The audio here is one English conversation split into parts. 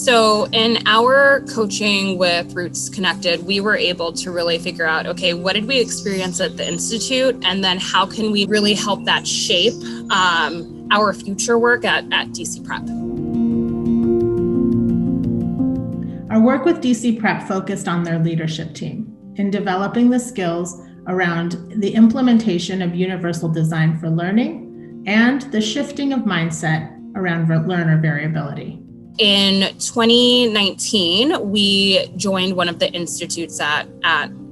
So in our coaching with Roots Connected, we were able to really figure out, okay, what did we experience at the Institute? And then how can we really help that shape our future work at DC Prep? Our work with DC Prep focused on their leadership team in developing the skills around the implementation of universal design for learning and the shifting of mindset around learner variability. In 2019, we joined one of the institutes at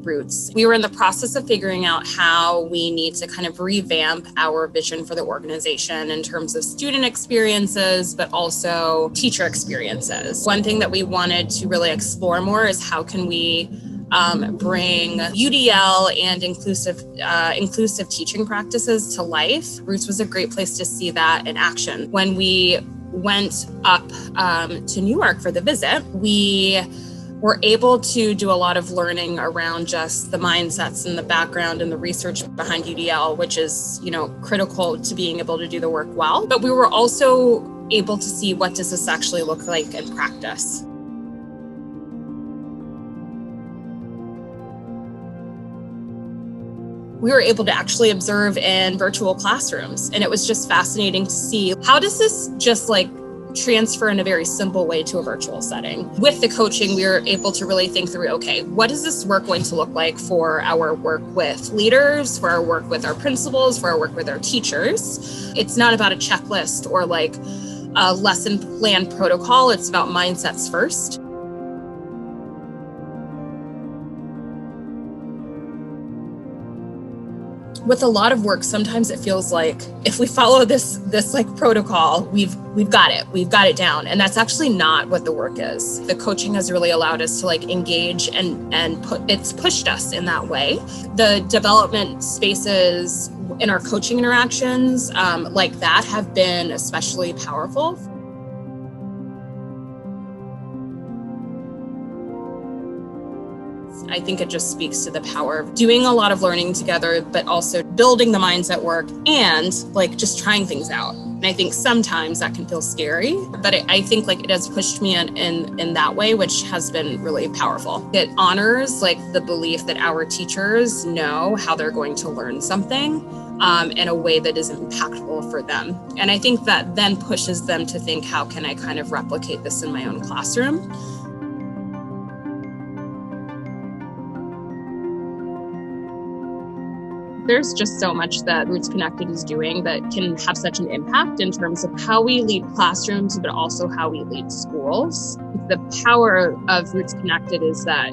Roots. We were in the process of figuring out how we need to kind of revamp our vision for the organization in terms of student experiences, but also teacher experiences. One thing that we wanted to really explore more is how can we bring UDL and inclusive teaching practices to life. Roots was a great place to see that in action. When we went up to New York for the visit, we were able to do a lot of learning around just the mindsets and the background and the research behind UDL, which is, critical to being able to do the work well. But we were also able to see what does this actually look like in practice. We were able to actually observe in virtual classrooms. And it was just fascinating to see how does this just transfer in a very simple way to a virtual setting. With the coaching, we were able to really think through, okay, what is this work going to look like for our work with leaders, for our work with our principals, for our work with our teachers? It's not about a checklist or a lesson plan protocol. It's about mindsets first. With a lot of work, sometimes it feels like if we follow this protocol, we've got it down. And that's actually not what the work is. The coaching has really allowed us to engage and it's pushed us in that way. The development spaces in our coaching interactions like that have been especially powerful. I think it just speaks to the power of doing a lot of learning together, but also building the mindset work and just trying things out. And I think sometimes that can feel scary, but I think it has pushed me in that way, which has been really powerful. It honors the belief that our teachers know how they're going to learn something in a way that is impactful for them. And I think that then pushes them to think, how can I kind of replicate this in my own classroom? There's just so much that Roots Connected is doing that can have such an impact in terms of how we lead classrooms, but also how we lead schools. The power of Roots Connected is that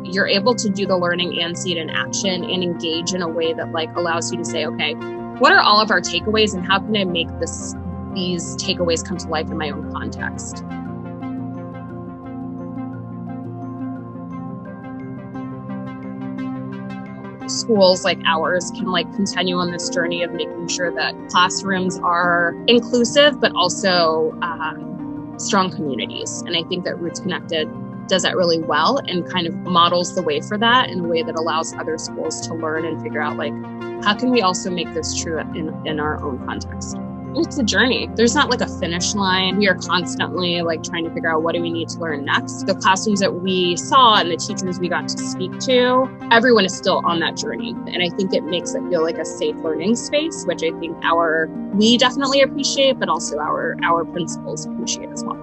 you're able to do the learning and see it in action and engage in a way that allows you to say, okay, what are all of our takeaways and how can I make these takeaways come to life in my own context? Schools like ours can continue on this journey of making sure that classrooms are inclusive, but also strong communities. And I think that Roots Connected does that really well and kind of models the way for that in a way that allows other schools to learn and figure out how can we also make this true in our own context. It's a journey. There's not a finish line. We are constantly trying to figure out what do we need to learn next. The classrooms that we saw and the teachers we got to speak to, everyone is still on that journey. And I think it makes it feel like a safe learning space, which I think we definitely appreciate, but also our principals appreciate as well.